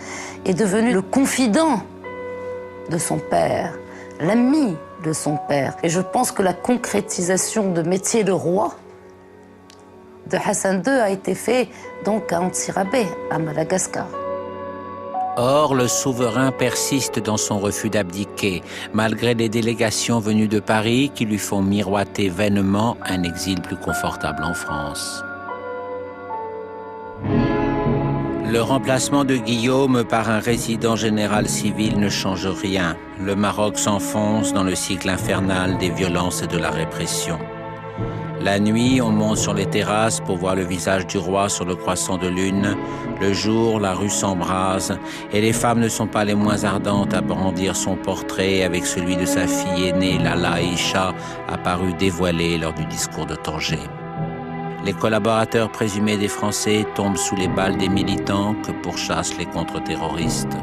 est devenu le confident de son père, l'ami de son père. Et je pense que la concrétisation de métier de roi de Hassan II a été fait donc à Antsirabe, à Madagascar. Or, le souverain persiste dans son refus d'abdiquer, malgré les délégations venues de Paris qui lui font miroiter vainement un exil plus confortable en France. Le remplacement de Guillaume par un résident général civil ne change rien. Le Maroc s'enfonce dans le cycle infernal des violences et de la répression. La nuit, on monte sur les terrasses pour voir le visage du roi sur le croissant de lune. Le jour, la rue s'embrase et les femmes ne sont pas les moins ardentes à brandir son portrait avec celui de sa fille aînée, Lala Aïcha, apparue dévoilée lors du discours de Tanger. Les collaborateurs présumés des Français tombent sous les balles des militants que pourchassent les contre-terroristes.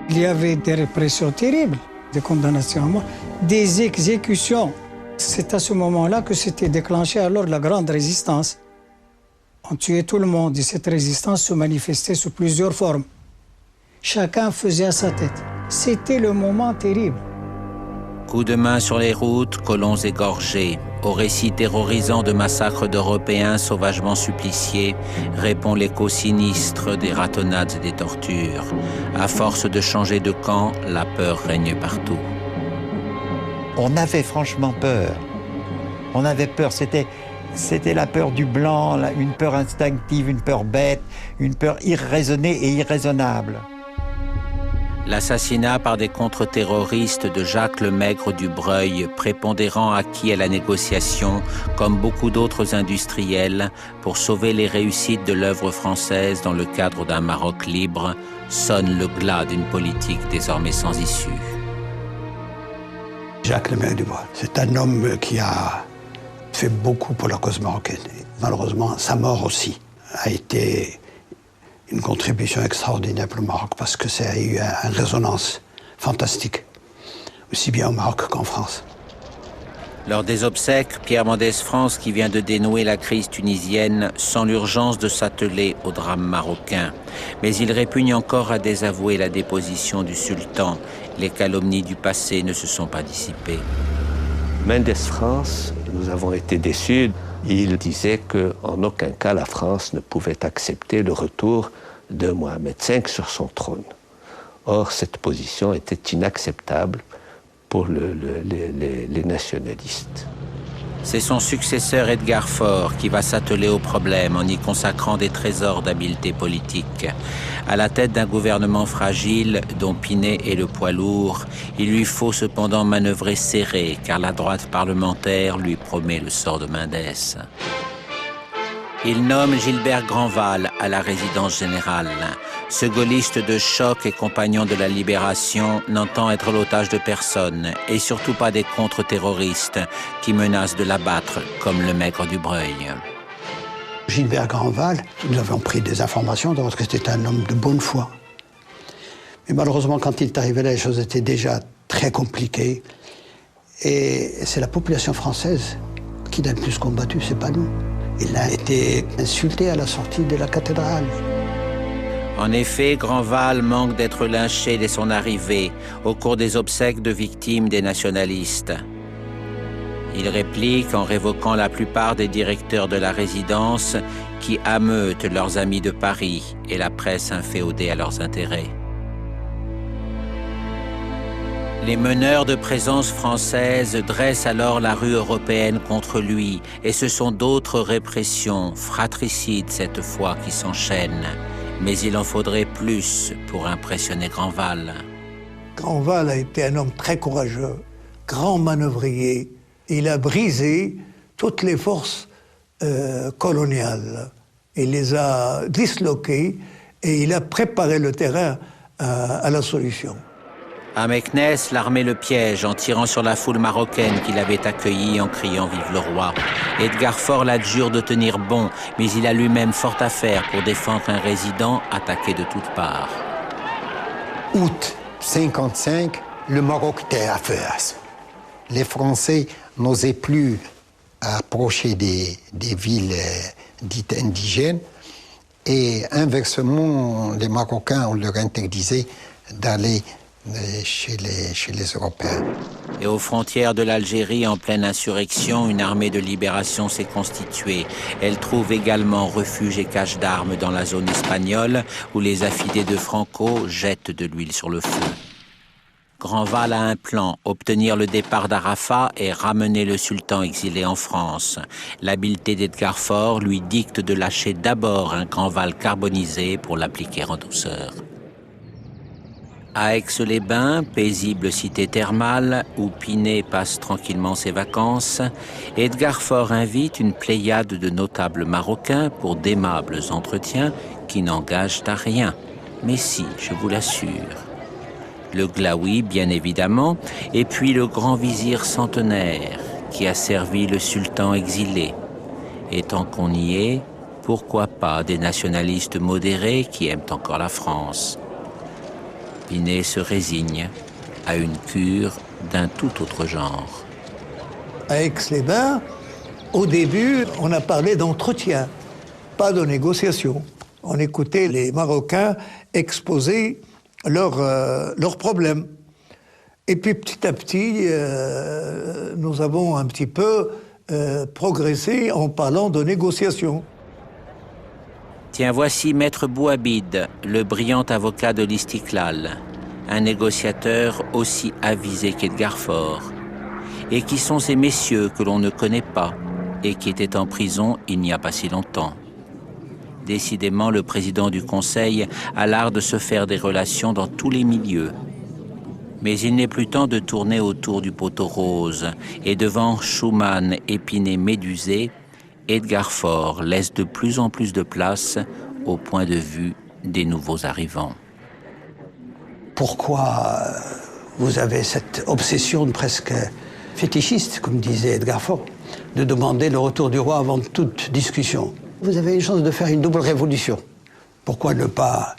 Il y avait des répressions terribles, des condamnations à mort, des exécutions. C'est à ce moment-là que s'était déclenchée alors la grande résistance. On tuait tout le monde et cette résistance se manifestait sous plusieurs formes. Chacun faisait à sa tête. C'était le moment terrible. Coups de main sur les routes, colons égorgés. Au récit terrorisant de massacres d'Européens sauvagement suppliciés, répond l'écho sinistre des ratonnades et des tortures. À force de changer de camp, la peur règne partout. On avait franchement peur. On avait peur, c'était la peur du blanc, une peur instinctive, une peur bête, une peur irraisonnée et irraisonnable. L'assassinat par des contre-terroristes de Jacques Lemaigre du Breuil, prépondérant acquis à la négociation, comme beaucoup d'autres industriels, pour sauver les réussites de l'œuvre française dans le cadre d'un Maroc libre, sonne le glas d'une politique désormais sans issue. Jacques Lemaigre du Breuil, c'est un homme qui a fait beaucoup pour la cause marocaine. Malheureusement, sa mort aussi a été une contribution extraordinaire pour le Maroc parce que ça a eu une résonance fantastique, aussi bien au Maroc qu'en France. Lors des obsèques, Pierre Mendès France, qui vient de dénouer la crise tunisienne, sent l'urgence de s'atteler au drame marocain. Mais il répugne encore à désavouer la déposition du sultan. Les calomnies du passé ne se sont pas dissipées. Mendès France, nous avons été déçus. Il disait qu'en aucun cas la France ne pouvait accepter le retour de Mohamed V sur son trône. Or, cette position était inacceptable pour les nationalistes. C'est son successeur Edgar Faure qui va s'atteler au problème en y consacrant des trésors d'habileté politique. À la tête d'un gouvernement fragile dont Pinet est le poids lourd, il lui faut cependant manœuvrer serré car la droite parlementaire lui promet le sort de Mendès. Il nomme Gilbert Grandval à la résidence générale. Ce gaulliste de choc et compagnon de la libération n'entend être l'otage de personne et surtout pas des contre-terroristes qui menacent de l'abattre comme Lemaigre du Breuil. Gilbert Grandval, nous avons pris des informations parce que c'était un homme de bonne foi. Mais malheureusement, quand il est arrivé là, les choses étaient déjà très compliquées. Et c'est la population française qui l'a le plus combattu, c'est pas nous. Il a été insulté à la sortie de la cathédrale. En effet, Grandval manque d'être lynché dès son arrivée, au cours des obsèques de victimes des nationalistes. Il réplique en révoquant la plupart des directeurs de la résidence qui ameutent leurs amis de Paris et la presse inféodée à leurs intérêts. Les meneurs de présence française dressent alors la rue européenne contre lui et ce sont d'autres répressions, fratricides cette fois, qui s'enchaînent. Mais il en faudrait plus pour impressionner Grandval. Grandval a été un homme très courageux, grand manœuvrier. Il a brisé toutes les forces coloniales. Il les a disloquées et il a préparé le terrain à la solution. À Meknès, l'armée le piège en tirant sur la foule marocaine qui l'avait accueilli en criant « Vive le roi ». Edgar Faure l'adjure de tenir bon, mais il a lui-même fort à faire pour défendre un résident attaqué de toutes parts. Août 1955, le Maroc était à feu. Les Français n'osaient plus approcher des villes dites indigènes et inversement, les Marocains, on leur interdisait d'aller chez les Européens. Et aux frontières de l'Algérie, en pleine insurrection, une armée de libération s'est constituée. Elle trouve également refuge et cache d'armes dans la zone espagnole, où les affidés de Franco jettent de l'huile sur le feu. Grandval a un plan, obtenir le départ d'Arafat et ramener le sultan exilé en France. L'habileté d'Edgar Faure lui dicte de lâcher d'abord un Grandval carbonisé pour l'appliquer en douceur. À Aix-les-Bains, paisible cité thermale, où Pinet passe tranquillement ses vacances, Edgar Faure invite une pléiade de notables marocains pour d'aimables entretiens qui n'engagent à rien. Mais si, je vous l'assure. Le Glaoui, bien évidemment, et puis le grand vizir centenaire, qui a servi le sultan exilé. Et tant qu'on y est, pourquoi pas des nationalistes modérés qui aiment encore la France? Pinet se résigne à une cure d'un tout autre genre. À Aix-les-Bains, au début, on a parlé d'entretien, pas de négociation. On écoutait les Marocains exposer leurs problèmes. Et puis petit à petit, nous avons un petit peu progressé en parlant de négociation. Tiens, voici Maître Bouhabid, le brillant avocat de l'Istiklal, un négociateur aussi avisé qu'Edgar Faure. Et qui sont ces messieurs que l'on ne connaît pas et qui étaient en prison il n'y a pas si longtemps? Décidément, le président du Conseil a l'art de se faire des relations dans tous les milieux. Mais il n'est plus temps de tourner autour du poteau rose, et devant Schumann, Épinay, Médusé, Edgar Faure laisse de plus en plus de place au point de vue des nouveaux arrivants. Pourquoi vous avez cette obsession presque fétichiste, comme disait Edgar Faure, de demander le retour du roi avant toute discussion? Vous avez une chance de faire une double révolution. Pourquoi ne pas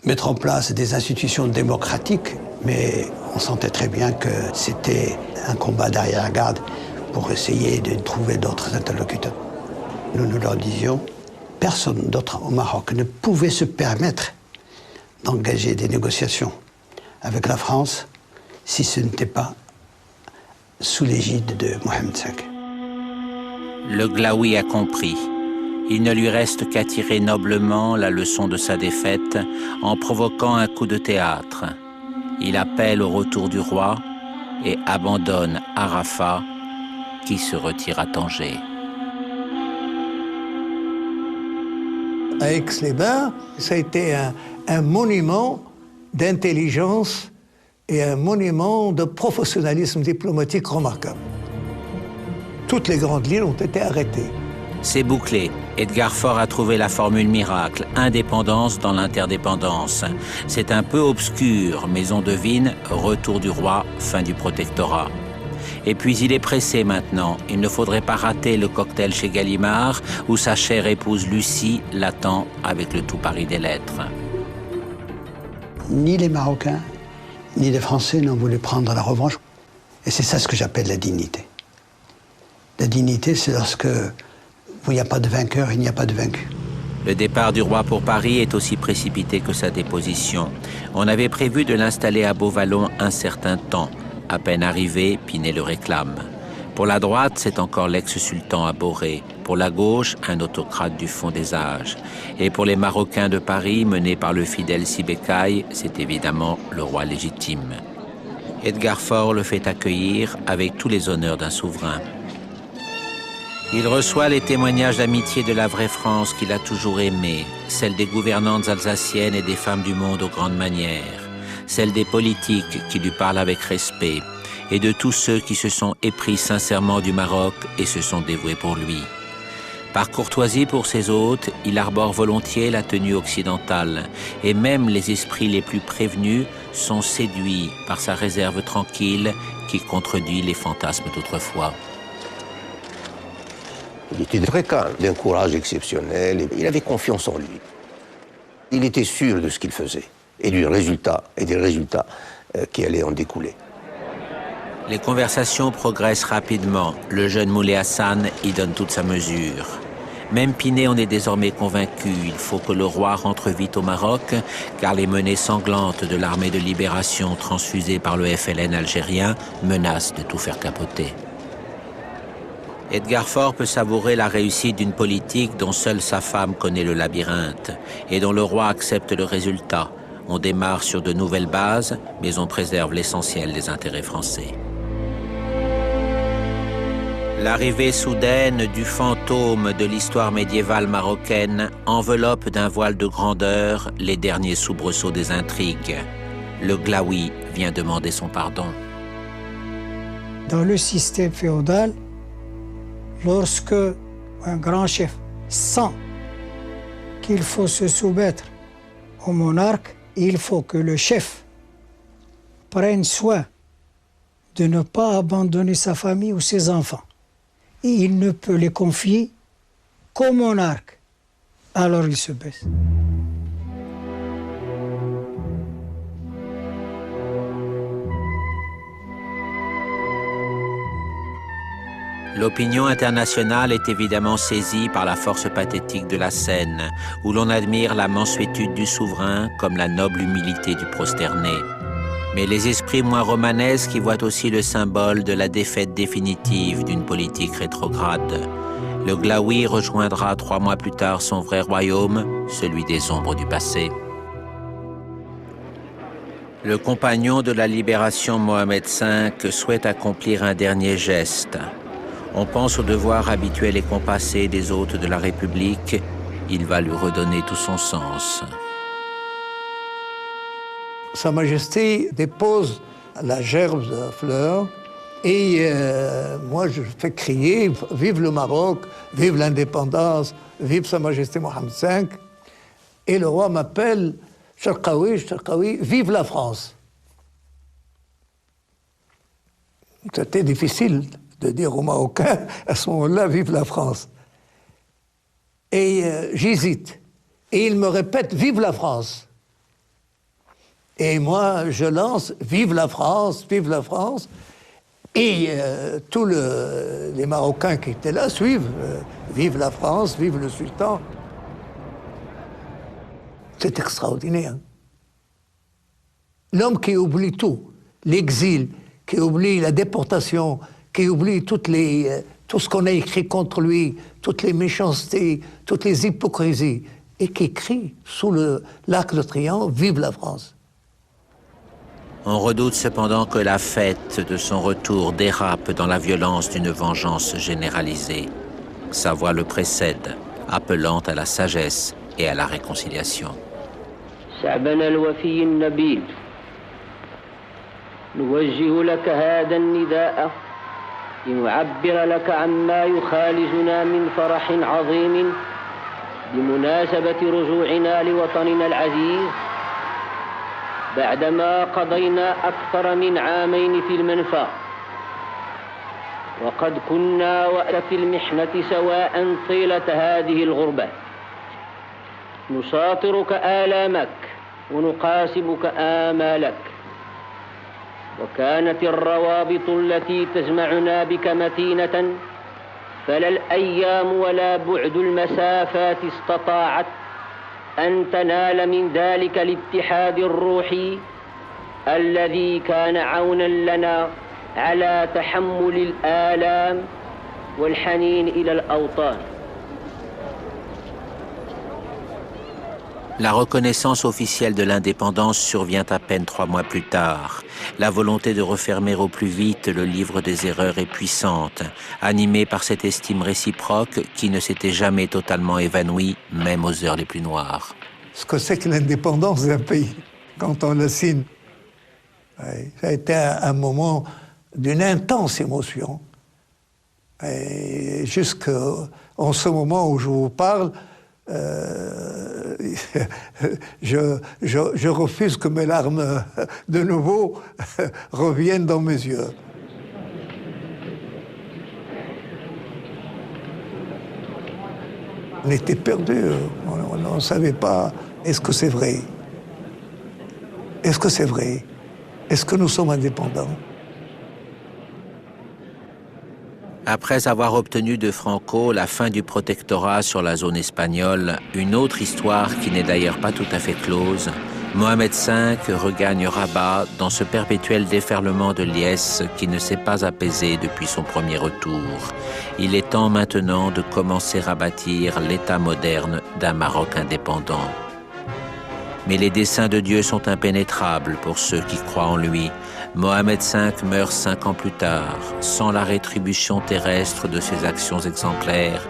mettre en place des institutions démocratiques? Mais on sentait très bien que c'était un combat d'arrière-garde pour essayer de trouver d'autres interlocuteurs. Nous leur disions, personne d'autre au Maroc ne pouvait se permettre d'engager des négociations avec la France si ce n'était pas sous l'égide de Mohamed V. Le Glaoui a compris. Il ne lui reste qu'à tirer noblement la leçon de sa défaite en provoquant un coup de théâtre. Il appelle au retour du roi et abandonne Arafat qui se retire à Tanger. À Aix-les-Bains, ça a été un monument d'intelligence et un monument de professionnalisme diplomatique remarquable. Toutes les grandes lignes ont été arrêtées. C'est bouclé. Edgar Faure a trouvé la formule miracle, indépendance dans l'interdépendance. C'est un peu obscur, mais on devine, retour du roi, fin du protectorat. Et puis il est pressé maintenant. Il ne faudrait pas rater le cocktail chez Gallimard, où sa chère épouse Lucie l'attend avec le tout Paris des lettres. Ni les Marocains, ni les Français n'ont voulu prendre la revanche. Et c'est ça ce que j'appelle la dignité. La dignité, c'est lorsque où il n'y a pas de vainqueur, il n'y a pas de vaincu. Le départ du roi pour Paris est aussi précipité que sa déposition. On avait prévu de l'installer à Beauvallon un certain temps. À peine arrivé, Pinet le réclame. Pour la droite, c'est encore l'ex-sultan à Boré. Pour la gauche, un autocrate du fond des âges. Et pour les Marocains de Paris, menés par le fidèle Sibécaille, c'est évidemment le roi légitime. Edgar Faure le fait accueillir avec tous les honneurs d'un souverain. Il reçoit les témoignages d'amitié de la vraie France qu'il a toujours aimée, celle des gouvernantes alsaciennes et des femmes du monde aux grandes manières, celle des politiques qui lui parlent avec respect, et de tous ceux qui se sont épris sincèrement du Maroc et se sont dévoués pour lui. Par courtoisie pour ses hôtes, il arbore volontiers la tenue occidentale, et même les esprits les plus prévenus sont séduits par sa réserve tranquille qui contredit les fantasmes d'autrefois. Il était très calme, d'un courage exceptionnel, il avait confiance en lui. Il était sûr de ce qu'il faisait, et des résultats qui allaient en découler. Les conversations progressent rapidement. Le jeune Moulay Hassan y donne toute sa mesure. Même Pinet en est désormais convaincu. Il faut que le roi rentre vite au Maroc, car les menées sanglantes de l'armée de libération transfusée par le FLN algérien menacent de tout faire capoter. Edgar Faure peut savourer la réussite d'une politique dont seule sa femme connaît le labyrinthe et dont le roi accepte le résultat. On démarre sur de nouvelles bases, mais on préserve l'essentiel des intérêts français. L'arrivée soudaine du fantôme de l'histoire médiévale marocaine enveloppe d'un voile de grandeur les derniers soubresauts des intrigues. Le Glaoui vient demander son pardon. Dans le système féodal, lorsque un grand chef sent qu'il faut se soumettre au monarque, il faut que le chef prenne soin de ne pas abandonner sa famille ou ses enfants. Et il ne peut les confier qu'au monarque. Alors il se baisse. L'opinion internationale est évidemment saisie par la force pathétique de la scène, où l'on admire la mansuétude du souverain comme la noble humilité du prosterné. Mais les esprits moins romanesques y voient aussi le symbole de la défaite définitive d'une politique rétrograde. Le Glaoui rejoindra 3 mois plus tard son vrai royaume, celui des ombres du passé. Le compagnon de la libération Mohamed V souhaite accomplir un dernier geste. On pense au devoir habituel et compassé des hôtes de la République. Il va lui redonner tout son sens. Sa Majesté dépose la gerbe de fleurs et moi je fais crier « Vive le Maroc, vive l'indépendance, vive Sa Majesté Mohamed V ». Et le roi m'appelle « Charqaoui, Charqaoui, vive la France ». C'était difficile de dire aux Marocains à ce moment-là « Vive la France ». Et j'hésite. Et il me répète « Vive la France ». Et moi, je lance « Vive la France, vive la France ». Et tous les Marocains qui étaient là suivent « Vive la France, vive le sultan ». C'est extraordinaire. L'homme qui oublie tout, l'exil, qui oublie la déportation, qui oublie tout ce qu'on a écrit contre lui, toutes les méchancetés, toutes les hypocrisies, et qui crie sous l'arc de triomphe « Vive la France ». On redoute cependant que la fête de son retour dérape dans la violence d'une vengeance généralisée. Sa voix le précède, appelant à la sagesse et à la réconciliation. شعبنا الوفي النبيل نوجه لك هذا النداء لنعبر لك عما يخالجنا من فرح عظيم بمناسبة رجوعنا لوطننا العزيز بعدما قضينا أكثر من عامين في المنفى وقد كنا وفي المحنة سواء طيلة هذه الغربة نشاطرك آلامك ونقاسمك آمالك وكانت الروابط التي تجمعنا بك متينة فلا الأيام ولا بعد المسافات استطاعت أن تنال من ذلك الاتحاد الروحي الذي كان عونا لنا على تحمل الآلام والحنين إلى الأوطان. La reconnaissance officielle de l'indépendance survient à peine 3 mois plus tard. La volonté de refermer au plus vite le livre des erreurs est puissante, animée par cette estime réciproque qui ne s'était jamais totalement évanouie, même aux heures les plus noires. Ce que c'est que l'indépendance d'un pays, quand on le signe, ça a été un moment d'une intense émotion. Et jusqu'en ce moment où je vous parle, je refuse que mes larmes de nouveau reviennent dans mes yeux. On était perdus, on ne savait pas, est-ce que c'est vrai? Est-ce que c'est vrai? Est-ce que nous sommes indépendants? Après avoir obtenu de Franco la fin du protectorat sur la zone espagnole, une autre histoire qui n'est d'ailleurs pas tout à fait close, Mohamed V regagne Rabat dans ce perpétuel déferlement de liesse qui ne s'est pas apaisé depuis son premier retour. Il est temps maintenant de commencer à bâtir l'État moderne d'un Maroc indépendant. Mais les desseins de Dieu sont impénétrables pour ceux qui croient en lui. Mohamed V meurt 5 ans plus tard, sans la rétribution terrestre de ses actions exemplaires,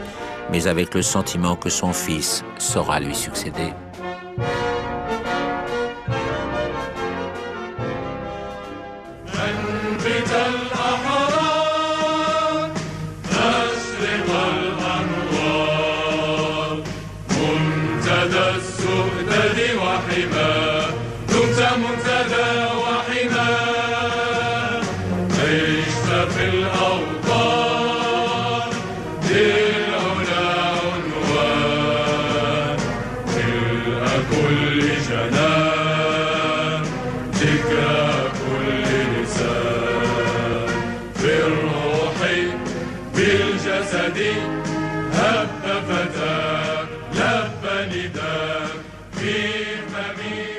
mais avec le sentiment que son fils saura lui succéder. بالجسد هب فتاك لب نداك في فمي